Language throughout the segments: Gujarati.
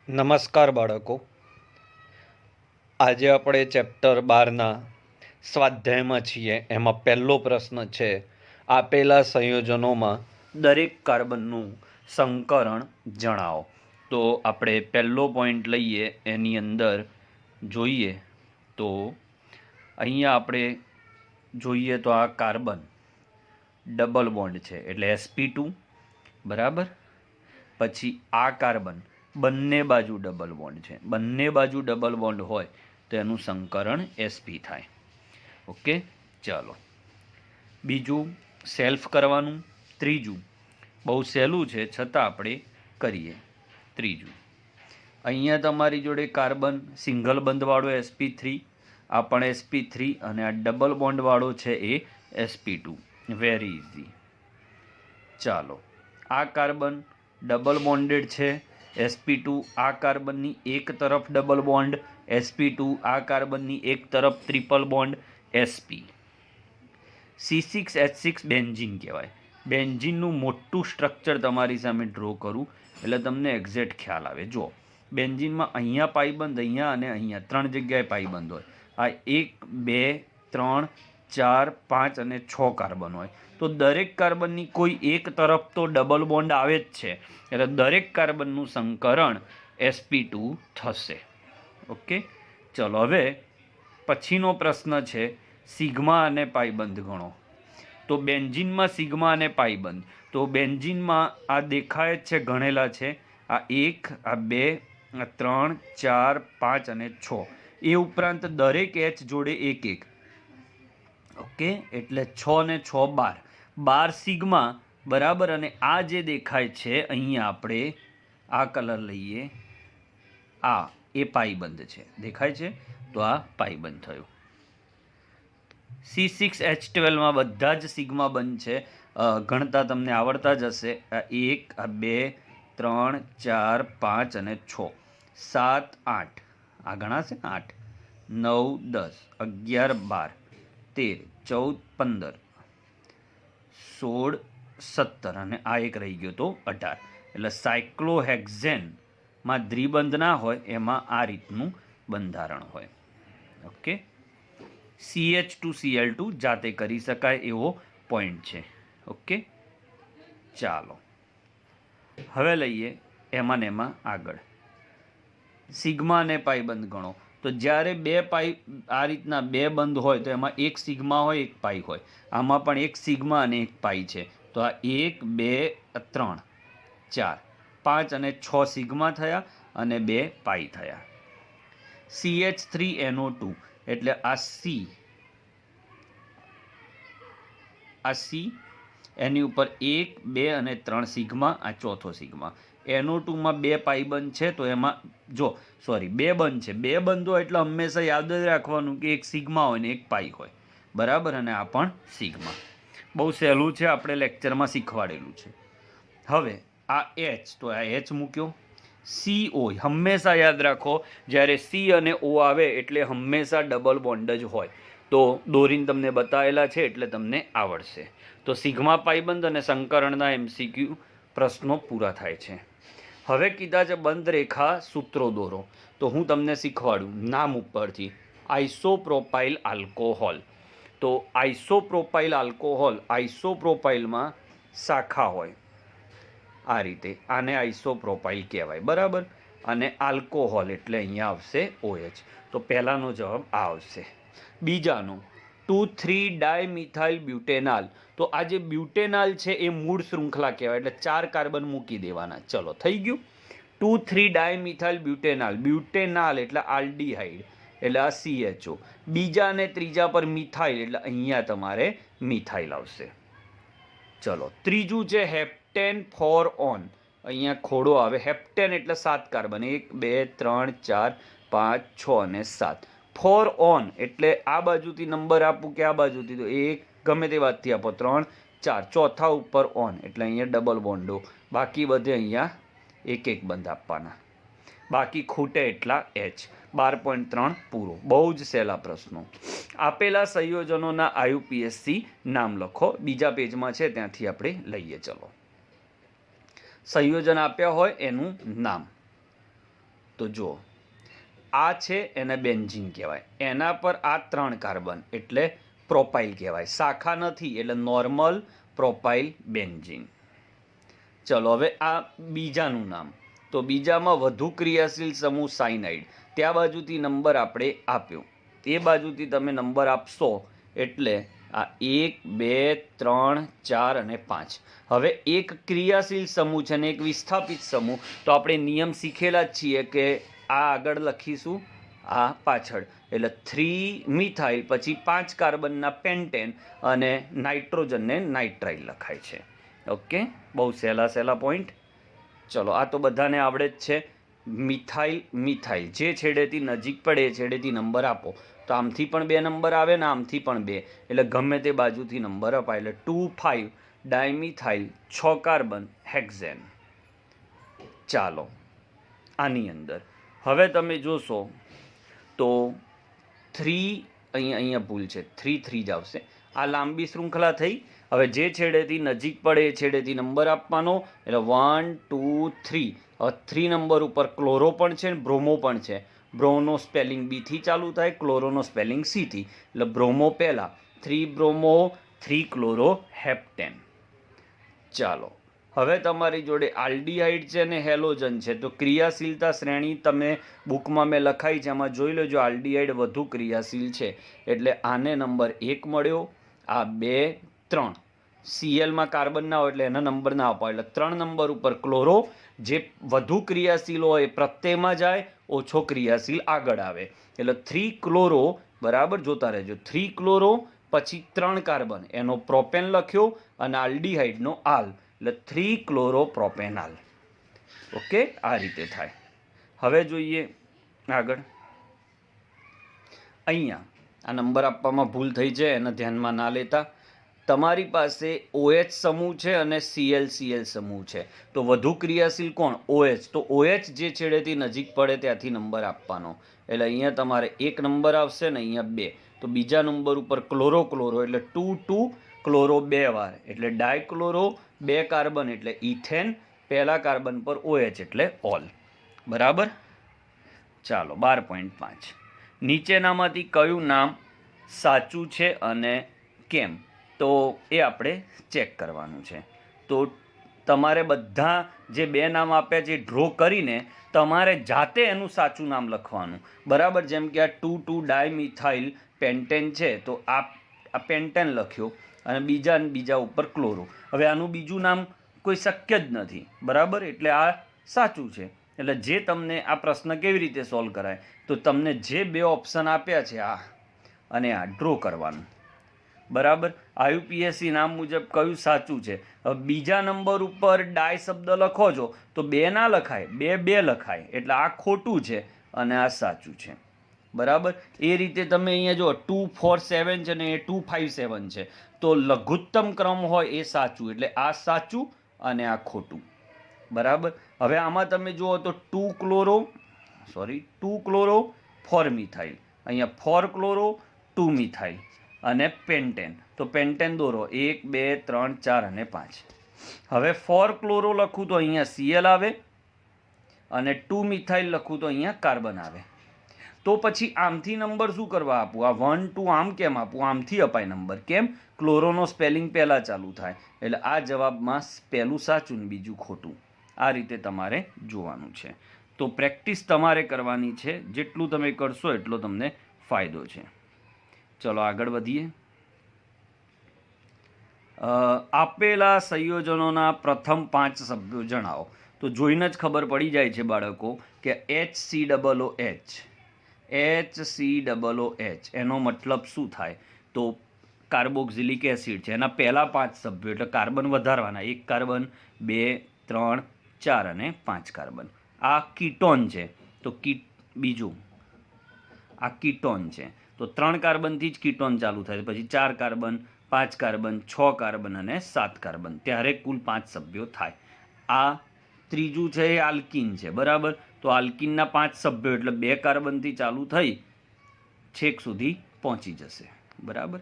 નમસ્કાર બાળકો. આજે આપણે ચેપ્ટર 12ના સ્વાધ્યાયમાં છીએ. એમાં પહેલો પ્રશ્ન છે, આપેલા સંયોજનોમાં દરેક કાર્બનનું સંકરણ જણાવો. તો આપણે પહેલો પોઈન્ટ લઈએ. એની અંદર જોઈએ તો અહીંયા આપણે જોઈએ તો આ કાર્બન ડબલ બોન્ડ છે એટલે sp2 બરાબર. પછી આ કાર્બન બંને બાજુ ડબલ બોન્ડ છે, બંને બાજુ ડબલ બોન્ડ હોય તો એનું સંકરણ sp થાય. ઓકે, ચાલો બીજું સેલ્ફ કરવાનું. ત્રીજું બહુ સહેલું છે છતાં આપણે કરીએ. ત્રીજું અહીંયા તમારી જોડે કાર્બન સિંગલ બંધવાળો sp3, આ પણ sp3 અને આ ડબલ બોન્ડવાળો છે એ sp2. Very easy. ચાલો, આ કાર્બન ડબલ બોન્ડેડ છે sp2, આ કાર્બનની એક તરફ ડબલ બોન્ડ sp2, આ કાર્બનની એક તરફ triple bond sp. C6H6 benzene કહેવાય. બેન્ઝીનનું મોટું સ્ટ્રક્ચર તમારી સામે ડ્રો કરું એટલે તમને એક્ઝેક્ટ ખ્યાલ આવે. જો બેન્ઝીનમાં અહીંયા પાઈબંધ, અહીંયા અને અહીંયા ત્રણ જગ્યાએ પાઈબંધ હોય. આ 1 2 3 4 5 અને 6 કાર્બન હોય તો દરેક કાર્બનની કોઈ એક તરફ તો ડબલ બોન્ડ આવે જ છે, એટલે દરેક કાર્બનનું સંકરણ sp2 થશે. ઓકે, ચલો હવે પછીનો પ્રશ્ન છે સિગ્મા અને પાઈબંધ ગણો. તો બેન્ઝીનમાં સિગ્મા અને પાઈબંધ, તો બેન્ઝીનમાં આ દેખાય જ છે, ગણેલા છે. આ 1 આ 2 આ 3 4 5 અને 6. એ ઉપરાંત દરેક H જોડે એક એક. ઓકે, એટલે 6 ને 6 12 સિગ્મા બરાબર. અને આ જે દેખાય છે અહીંયા આપણે આ કલર લઈએ, આ એ પાઈબંધ છે, દેખાય છે, તો આ પાઈબંધ થયું. C6H12માં બધા જ સિગ્મા બંધ છે, ગણતા તમને આવડતા જ હશે. આ 1 આ 2 3 4 5 અને 6 7 8, આ ગણાશે 8 9 10 11 12 13 14 15 16 17 અને આ એક રહી ગયો તો 18. એટલે સાયક્લોહેક્ઝેનમાં દ્વિબંધ ના હોય, એમાં આ રીતનું બંધારણ હોય. ઓકે, CH2Cl2 જાતે કરી શકાય એવો પોઈન્ટ છે. ઓકે, ચાલો હવે લઈએ એમાં ને એમાં આગળ. સિગ્મા અને પાઈબંધ ગણો. તો જ્યારે બે પાઈ આ રીતના બે બંધ હોય તો એમાં એક સિગ્મા હોય એક પાઈ હોય. આમાં પણ એક સિગ્મા અને એક પાઈ છે. તો આ 1 2 3 4 5 અને 6 સિગ્મા થયા અને 2 પાઈ થયા. CH3NO2 એટલે આ C, એની ઉપર 1 2 અને 3 સિગ્મા, આ ચોથો સિગ્મા. NO2માં બે પાઈબંધ છે તો એમાં બે બંધ છે. બે બંધ હોય એટલે હંમેશા યાદ જ રાખવાનું કે એક સિગ્મા હોય ને એક પાઈ હોય, બરાબર. અને આ પણ સિગ્મા. બહુ સહેલું છે, આપણે લેક્ચરમાં શીખવાડેલું છે. હવે આ H, તો આ H મૂક્યો. CO હંમેશા યાદ રાખો, જ્યારે C અને O આવે એટલે હંમેશા ડબલ બોન્ડ જ હોય. તો દોરીને તમને બતાવેલા છે એટલે તમને આવડશે. તો સિગ્મા પાઈબંધ અને સંકરણના MCQ પ્રશ્નો પૂરા થાય છે. હવે કીધા છે બંધ રેખા સૂત્રો દોરો. તો હું તમને શીખવાડું નામ ઉપરથી. આઇસોપ્રોપાઇલ આલ્કોહોલ. તો આઇસોપ્રોપાઇલ આલ્કોહોલ, આઇસોપ્રોપાઇલમાં શાખા હોય આ રીતે, આને આઇસોપ્રોપાઇલ કહેવાય, બરાબર. અને આલ્કોહોલ એટલે અહીંયા આવશે OH. તો પહેલાનો જવાબ આ આવશે. બીજાનો 2,3-ડાયમિથાઇલ બ્યુટેનાલ. તો આ જે બ્યુટેનાલ છે એ મૂળ શૃંખલા કહેવાય, એટલે 4 કાર્બન મૂકી દેવાના. ચલો, થઈ ગયું. 2,3-ડાયમિથાઇલ બ્યુટેનાલ, બ્યુટેનાલ એટલે આલ્ડીહાઇડ એટલે આ CHO. બીજા અને ત્રીજા પર મિથાઇલ એટલે અહીંયા તમારે મિથાઇલ આવશે. ચલો, ત્રીજું છે હેપ્ટેન 4-ON. અહીંયા ખોડો આવે. હેપ્ટેન એટલે 7 કાર્બન, 1 2 3 4 5 6 અને 7. 4-ON એટલે આ બાજુથી નંબર આપું કે આ બાજુથી, તો 1 ગમે તે વાતથી આપો, 3 4, ચોથા ઉપર ON એટલે અહીંયા ડબલ બોન્ડો. બાકી બધે અહીંયા એક એક બંધ આપવાના, બાકી ખૂટે એટલા H. 12.3 પૂરો. બહુ જ સહેલા પ્રશ્નો. આપેલા સંયોજનોના IUPAC નામ લખો. બીજા પેજમાં છે, ત્યાંથી આપણે લઈએ. ચલો, સંયોજન આપ્યા હોય એનું નામ. તો જુઓ, આ છે એને બેન્ઝીન કહેવાય, એના પર આ 3 કાર્બન એટલે પ્રોપાઇલ કહેવાય, શાખા નથી એટલે નોર્મલ પ્રોપાઇલ બેન્ઝીન. ચલો હવે આ બીજાનું નામ, તો બીજામાં વધુ ક્રિયાશીલ સમૂહ સાયનાઇડ, ત્યાં બાજુથી નંબર આપણે આપ્યો, તે બાજુથી તમે નંબર આપશો એટલે આ 1 2 3 4 અને 5. હવે એક ક્રિયાશીલ સમૂહ છે અને એક વિસ્થાપિત સમૂહ, તો આપણે નિયમ શીખેલા જ છીએ કે આ આગળ લખીશું, આ પાછળ, એટલે 3 મિથાઇલ પછી 5 કાર્બનના પેન્ટેન અને નાઇટ્રોજનને નાઇટ્રાઇલ લખાય છે. ઓકે, બહુ સહેલા પોઈન્ટ. ચલો આ તો બધાને આવડે જ છે. મિથાઇલ મિથાઇલ જે છેડેથી નજીક પડે એ છેડેથી નંબર આપો, તો આમથી પણ 2 નંબર આવે ને આમથી પણ 2, એટલે ગમે તે બાજુથી નંબર અપાય, એટલે 2,5 ડાયમિથાઇલ 6 કાર્બન હેક્ઝેન. ચાલો આની અંદર હવે તમે જોશો તો 3 અહીંયા ભૂલ છે, 3 3 જ આવશે. આ લાંબી શૃંખલા થઈ. હવે જે છેડેથી નજીક પડે એ છેડેથી નંબર આપવાનો, એટલે 1 2 3. હવે 3 નંબર ઉપર ક્લોરો પણ છે ને બ્રોમો પણ છે. બ્રોનો સ્પેલિંગ બીથી ચાલુ થાય, ક્લોરોનો સ્પેલિંગ સીથી, એટલે બ્રોમો પહેલાં, 3 બ્રોમો 3 ક્લોરો હેપ્ટેન. ચાલો હવે તમારી જોડે આલ્ડીહાઇડ છે અને હેલોજન છે, તો ક્રિયાશીલતા શ્રેણી તમે બુકમાં મેં લખાઈ છે, એમાં જોઈ લેજો. આલ્ડીહાઇડ વધુ ક્રિયાશીલ છે એટલે આને નંબર 1 મળ્યો, આ 2 3. સીએલમાં કાર્બન ના હોય એટલે એના નંબર ના અપાય, એટલે 3 નંબર ઉપર ક્લોરો, જે વધુ ક્રિયાશીલ હોય એ પ્રત્યયમાં જાય, ઓછો ક્રિયાશીલ આગળ આવે, એટલે 3 ક્લોરો, બરાબર જોતા રહેજો, 3 ક્લોરો પછી 3 કાર્બન, એનો પ્રોપેન લખ્યો અને આલ્ડીહાઇડનો આલ, એટલે 3 ક્લોરો પ્રોપેનાલ. ઓકે, આ રીતે થાય. હવે જોઈએ આગળ. અહીંયા આ નંબર આપવામાં ભૂલ થઈ છે, એને ધ્યાનમાં ના લેતા. તમારી પાસે OH સમૂહ છે અને Cl સમૂહ છે, તો વધુ ક્રિયાશીલ કોણ? OH. તો OH જે છેડેથી નજીક પડે ત્યાંથી નંબર આપવાનો, એટલે અહીંયા તમારે 1 નંબર આવશે ને અહીંયા 2. તો બીજા નંબર ઉપર ક્લોરો ક્લોરો એટલે 2 2 ક્લોરો 2 વાર, એટલે ડાયક્લોરો, 2 કાર્બન એટલે ઇથેન, પહેલા કાર્બન પર OH એટલે ઓલ. બરાબર. ચાલો 12.5. નીચેનામાંથી કયું નામ સાચું છે અને કેમ, તો એ આપણે ચેક કરવાનું છે. તો તમારે બધા જે 2 નામ આપ્યા છે ડ્રો કરીને તમારે જાતે એનું સાચું નામ લખવાનું. બરાબર, જેમ કે આ 2 2 ડાયમિથાઇલ પેન્ટેન છે, તો આ પેન્ટેન લખ્યો અને બીજા ઉપર ક્લોરો. હવે આનું બીજું નામ કોઈ શક્ય જ નથી. બરાબર, એટલે આ સાચું છે. એટલે જે તમને આ પ્રશ્ન કેવી રીતે સોલ્વ કરાય, તો તમને જે 2 ઓપ્શન આપ્યા છે આ અને આ ડ્રો કરવાનું. બરાબર, IUPAC નામ મુજબ કયું સાચું છે. બીજા નંબર ઉપર ડાય શબ્દ લખો છો તો 2 ના લખાય, 2 2 લખાય, એટલે આ ખોટું છે અને આ સાચું છે. બરાબર, એ રીતે તમે અહીંયા જો 2 4 7 છે ને એ 2 5 7 છે, તો લઘુત્તમ ક્રમ હોય એ સાચું, એટલે આ સાચું અને આ ખોટું. બરાબર, હવે આમાં તમે જુઓ તો 2 ક્લોરો 4 મિથાઇલ, અહીંયા 4 ક્લોરો 2 મિથાઇલ અને પેન્ટેન, તો પેન્ટેન દોરો 1 2 3 4 અને 5. હવે 4 ક્લોરો લખું તો અહીંયા Cl આવે અને 2 મિથાઇલ લખું તો અહીંયા કાર્બન આવે. તો પછી આમથી નંબર શું કરવા આપું? આ 1 2 આમ કેમ આપું? આમથી અપાય નંબર. કેમ? ક્લોરોનો સ્પેલિંગ પહેલાં ચાલુ થાય, એટલે આ જવાબમાં પહેલું સાચું ને બીજું ખોટું. આ રીતે તમારે જોવાનું છે. તો પ્રેક્ટિસ તમારે કરવાની છે, જેટલું તમે કરશો એટલો તમને ફાયદો છે. ચલો આગળ વધીએ. આપેલા સંયોજનોના પ્રથમ 5 સભ્યો જણાવો. તો જોઈને જ ખબર પડી જાય છે બાળકો કે HCOOH, HCOOH એનો મતલબ શું થાય? તો કાર્બોક્સિલિક એસિડ છે. એના પહેલા 5 સભ્યો એટલે કાર્બન વધારવાના, 1 કાર્બન 2 3 4 અને 5 કાર્બન. આ કીટોન છે, તો બીજું આ કીટોન છે, તો 3 કાર્બનથી જ કીટોન ચાલુ થાય, પછી 4 કાર્બન 5 કાર્બન 6 કાર્બન અને 7 કાર્બન, ત્યારે કુલ 5 સભ્યો થાય. આ ત્રીજું છે એ આલ્કીન છે. બરાબર, તો આલ્કીનના 5 સભ્યો એટલે 2 કાર્બનથી ચાલુ થઈ છેક સુધી પહોંચી જશે. બરાબર,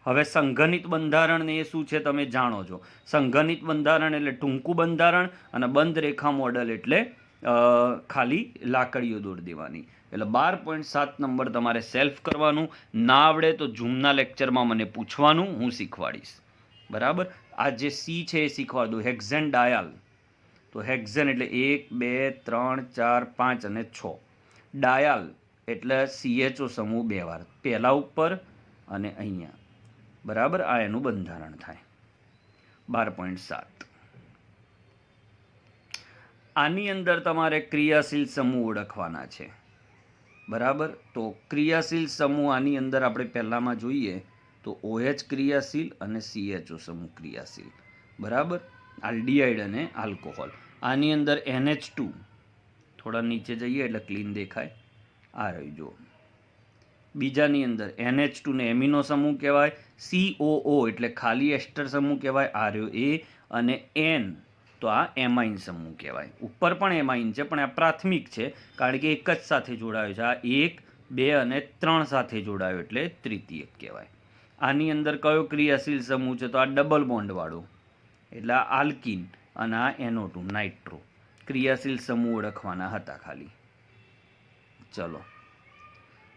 હવે સંઘનિત બંધારણ ને એ શું છે તમે જાણો છો. સંઘનિત બંધારણ એટલે ટૂંકું બંધારણ અને બંધ રેખા મોડલ એટલે ખાલી લાકડીઓ દોરી દેવાની. એટલે 12.7 નંબર તમારે સેલ્ફ કરવાનું. ના આવડે તો ઝૂમના લેક્ચરમાં મને પૂછવાનું, હું શીખવાડીશ. બરાબર. આ જે સી છે એ શીખવાડ દઉં. હેક્ઝેન ડાયાલ, તો હેક્ઝેન એટલે 1 2 3 4 5 અને 6. ડાયાલ એટલે CHO સમૂહ 2 વાર, પહેલા ઉપર અને અહીંયા. બરાબર. આ એનું બંધારણ થાય. 12.7. આની અંદર તમારે ક્રિયાશીલ સમૂહ ઓળખવાના છે. બરાબર. તો ક્રિયાશીલ સમૂહ આની અંદર આપણે પહેલામાં જોઈએ તો OH ક્રિયાશીલ અને CHO સમૂહ ક્રિયાશીલ. બરાબર. આલ્ડીહાઇડ અને આલ્કોહોલ. આની અંદર NH2, થોડા નીચે જઈએ એટલે ક્લીન દેખાય. આ રહી જુઓ. બીજાની અંદર NH2 ને એમિનો સમૂહ કહેવાય. COO એટલે ખાલી એસ્ટર સમૂહ કહેવાય. આ રહ્યો A. અને N તો આ એમાઇન સમૂહ કહેવાય. ઉપર પણ એમાઇન છે, પણ આ પ્રાથમિક છે કારણ કે એક જ સાથે જોડાયો છે. આ 1 2 અને 3 સાથે જોડાયો એટલે તૃતીયક કહેવાય. આની અંદર કયો ક્રિયાશીલ સમૂહ છે? તો આ ડબલ બોન્ડ વાળો એટલે આ આલ્કિન અને આ NO2 નાઇટ્રો. ક્રિયાશીલ સમૂહ ઓળખવાના હતા ખાલી. ચલો,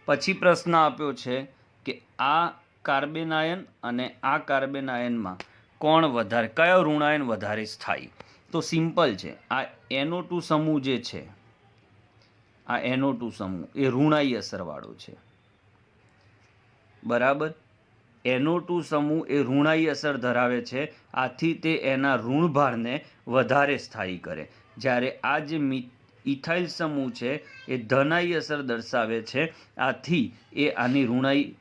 પછી પ્રશ્ન આપ્યો છે કે આ કાર્બન આયન અને આ કાર્બન આયનમાં કોણ વધારે, કયો ઋણાયન વધારે સ્થાયી? તો સિમ્પલ છે. આ NO2 સમૂહ જે છે, આ NO2 સમૂહ એ ઋણાઈ અસરવાળો છે. બરાબર. NO2 સમૂહ એ ઋણાઈ અસર ધરાવે છે. આથી તે એના ઋણભારને વધારે સ્થાયી કરે. જ્યારે આ જે ઇથાઇલ સમૂહ છે એ ધનાઈ અસર દર્શાવે છે. આથી એ આની ઋણાઈ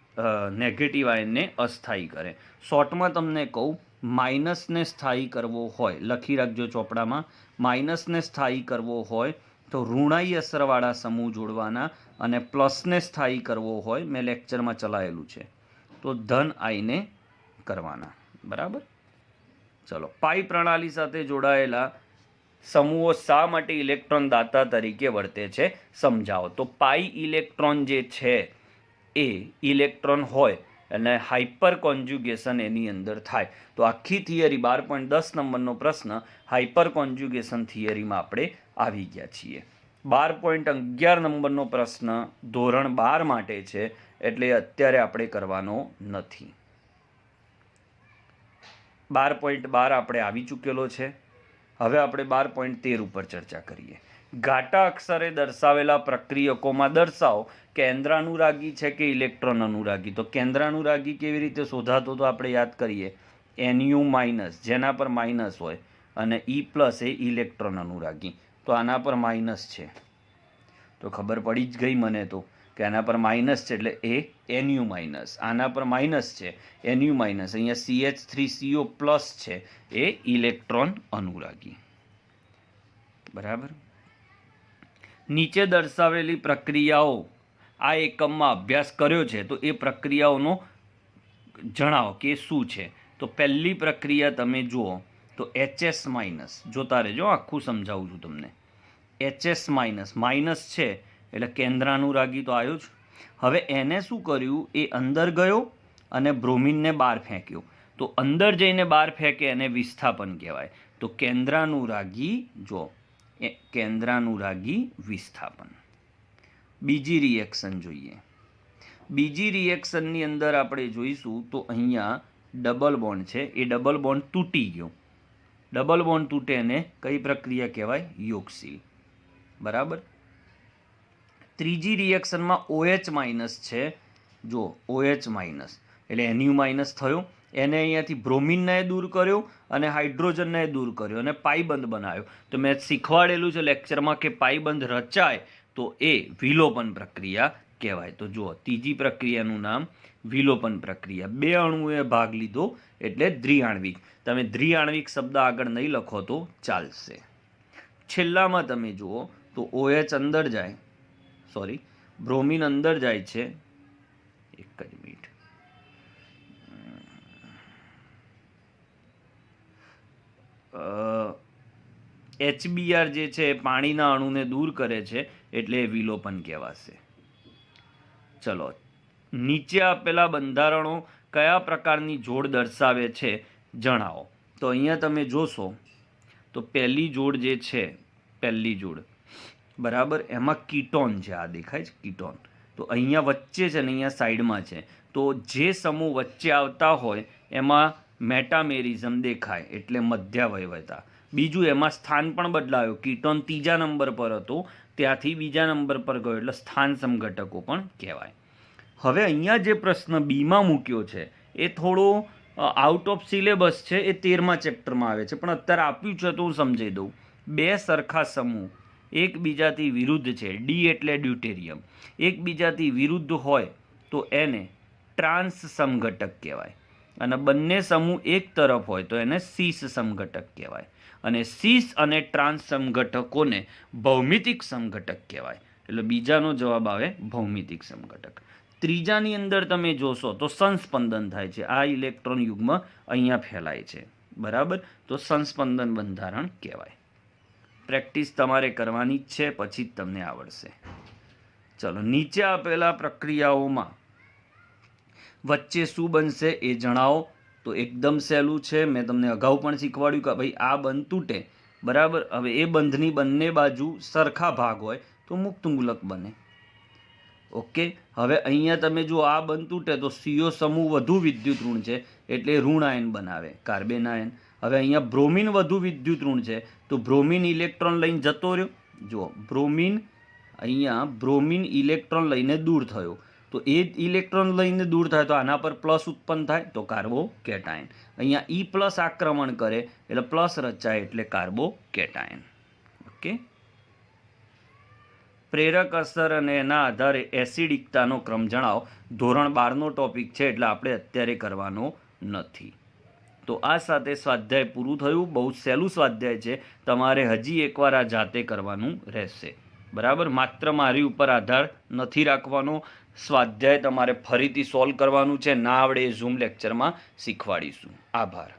નેગેટિવ આયનને અસ્થાયી કરે. શોર્ટમાં તમને કહું, માઇનસને સ્થાયી કરવો હોય, લખી રાખજો ચોપડામાં, માઇનસને સ્થાયી કરવો હોય તો ઋણાઈ અસરવાળા સમૂહ જોડવાના, અને પ્લસને સ્થાયી કરવો હોય, મેં લેક્ચરમાં ચલાવેલું છે, તો ધન આઈને કરવાના. બરાબર. ચલો, પાઈ પ્રણાલી સાથે જોડાયેલા સમૂહો શા માટે ઇલેક્ટ્રોન દાતા તરીકે વર્તે છે સમજાવો. તો પાઈ ઇલેક્ટ્રોન જે છે એ ઇલેક્ટ્રોન હોય અને હાઇપર કોન્જ્યુગેશન એની અંદર થાય. તો આખી થિયરી 12.10 નંબરનો પ્રશ્ન હાઇપર કોન્જ્યુગેશન થિયરીમાં આપણે આવી ગયા છીએ. 12.11 નંબરનો પ્રશ્ન ધોરણ 12 માટે છે, એટલે અત્યારે આપણે કરવાનો નથી. 12.12 આપણે આવી ચૂકેલો છે. હવે આપણે 12.13 ઉપર ચર્ચા કરીએ. ઘાટા અક્ષરે દર્શાવેલા પ્રક્રિયકોમાં દર્શાવો કેન્દ્રાનુરાગી છે કે ઇલેક્ટ્રોન અનુરાગી. તો કેન્દ્રાનુરાગી કેવી રીતે શોધાતો તો આપણે યાદ કરીએ. Nu-, જેના પર માઇનસ હોય, અને E+ એ ઇલેક્ટ્રોન અનુરાગી. તો આના પર માઇનસ છે, તો ખબર પડી જ ગઈ મને તો કે આના પર માઇનસ છે એટલે એ Nu-. આના પર માઇનસ છે, Nu-. અહીંયા CH3CO+ છે, એ ઇલેક્ટ્રોન અનુરાગી. બરાબર. નીચે દર્શાવેલી પ્રક્રિયાઓ આ એકમમાં અભ્યાસ કર્યો છે, તો એ પ્રક્રિયાઓનો જણાવો કે શું છે. તો પહેલી પ્રક્રિયા તમે જુઓ તો HS-, જોતા રહેજો, આખું સમજાવું છું તમને. HS- માઇનસ છે એટલે કેન્દ્રાનુરાગી તો આવ્યો જ. હવે એને શું કર્યું, એ અંદર ગયો અને બ્રોમિનને બહાર ફેંક્યો. તો અંદર જઈને બહાર ફેંકે એને વિસ્થાપન કહેવાય. તો કેન્દ્રાનુરાગી, જો કેન્દ્રાનુરાગી વિસ્થાપન. બીજી રિએક્શન જોઈએ. બીજી રિએક્શનની અંદર આપણે જોઈશું તો અહીંયા ડબલ બોન્ડ છે, એ ડબલ બોન્ડ તૂટી ગયો. ડબલ બોન્ડ તૂટે એને કઈ પ્રક્રિયા કહેવાય? યોગશીલ. બરાબર. ત્રીજી રિએક્શનમાં OH- છે. જો OH- એટલે Nu- થયો. એને અહીંયાથી બ્રોમિનને દૂર કર્યો અને હાઇડ્રોજનને દૂર કર્યો અને પાઈબંધ બનાવ્યો. તો મેં શીખવાડેલું છે લેક્ચરમાં કે પાઈબંધ રચાય તો એ વિલોપન પ્રક્રિયા કહેવાય. તો જુઓ, ત્રીજી પ્રક્રિયાનું નામ વિલોપન પ્રક્રિયા. 2 અણુએ ભાગ લીધો એટલે દ્વિઆણ્વિક. તમે દ્વિઆણ્વિક શબ્દ આગળ નહીં લખો તો ચાલશે. છેલ્લામાં તમે જુઓ તો OH અંદર જાય, સોરી, બ્રોમિન અંદર જાય છે. એક જ મિનિટ. HBr જે છે એ પાણીના અણુને દૂર કરે છે એટલે એ વિલોપન કહેવાશે. ચલો, નીચે આપેલા બંધારણો કયા પ્રકારની જોડ દર્શાવે છે જણાવો. તો અહીંયા તમે જોશો તો પહેલી જોડ જે છે, પહેલી જોડ બરાબર, એમાં કીટોન છે, આ દેખાય છે કીટોન. તો અહીંયા વચ્ચે છે ને અહીંયા સાઈડમાં છે. તો જે સમૂહ વચ્ચે આવતા હોય એમાં મેટામેરિઝમ દેખાય, એટલે મધ્યાવયવતા. બીજું, એમાં સ્થાન પણ બદલાયો. કીટોન 3જા નંબર પર હતો, ત્યાંથી 2જા નંબર પર ગયો, એટલે સ્થાન સમઘટકો પણ કહેવાય. હવે અહીંયા જે પ્રશ્ન બીમાં મૂક્યો છે એ થોડો આઉટ ઓફ સિલેબસ છે, એ 13મા ચેપ્ટરમાં આવે છે, પણ અત્યારે આપ્યું છે તો હું સમજાવી દઉં. બે સરખા સમૂહ એકબીજાથી વિરુદ્ધ છે, ડી એટલે ડ્યુટેરિયમ, એકબીજાથી વિરુદ્ધ હોય તો એને ટ્રાન્સ સમઘટક કહેવાય. અને બંને સમૂહ એક તરફ હોય તો એને સીસ સમઘટક કહેવાય. અને સીસ અને ટ્રાન્સ સમઘટકોને ભૌમિતિક સમઘટક કહેવાય. એટલે બીજાનો જવાબ આવે ભૌમિતિક સમઘટક. ત્રીજાની અંદર તમે જોશો તો સંસ્પંદન થાય છે. આ ઇલેક્ટ્રોન યુગ્મ અહીંયા ફેલાય છે, બરાબર. તો સંસ્પંદન બંધારણ કહેવાય. પ્રેક્ટિસ તમારે કરવાની જ છે, પછી જ તમને આવડશે. ચલો, નીચે આપેલા પ્રક્રિયાઓમાં વચ્ચે શું બનશે એ જણાવો. તો એકદમ સહેલું છે, મેં તમને અગાઉ પણ શીખવાડ્યું કે ભાઈ આ બંધ તૂટે, બરાબર. હવે એ બંધની બંને બાજુ સરખા ભાગ હોય તો મુક્ત મૂલક બને. ઓકે, હવે અહીંયા તમે જો આ બંધ તૂટે તો CO સમૂહ વધુ વિદ્યુત ઋણ છે એટલે ઋણ આયન બનાવે, કાર્બન આયન. હવે અહીંયા બ્રોમિન વધુ વિદ્યુત ઋણ છે તો બ્રોમિન ઇલેક્ટ્રોન લઈને જતો રહ્યો. જુઓ, બ્રોમિન, અહીંયા બ્રોમિન ઇલેક્ટ્રોન લઈને દૂર થયો, તો એ ઇલેક્ટ્રોન લઈને દૂર થાય તો આના પર પ્લસ ઉત્પન્ન થાય, તો કાર્બોકેટાયન. અહીંયા E+ આક્રમણ કરે એટલે પ્લસ રચાય, એટલે કાર્બોકેટાયન. ઓકે, પ્રેરક અસર અને એના આધારે એસિડિકતાનો ક્રમ જણાવો. ધોરણ 12નો ટોપિક છે એટલે આપણે અત્યારે કરવાનો નથી. તો આ સાથે સ્વાધ્યાય પૂરું થયું. બહુ સહેલું સ્વાધ્યાય છે, તમારે હજી એકવાર આ જાતે કરવાનું રહેશે, બરાબર. માત્ર મારી ઉપર આધાર નથી રાખવાનો. સ્વાધ્યાય તમારે ફરીથી સોલ્વ કરવાનું છે. ના આવડે એ ઝૂમ લેક્ચરમાં શીખવાડીશું. આભાર.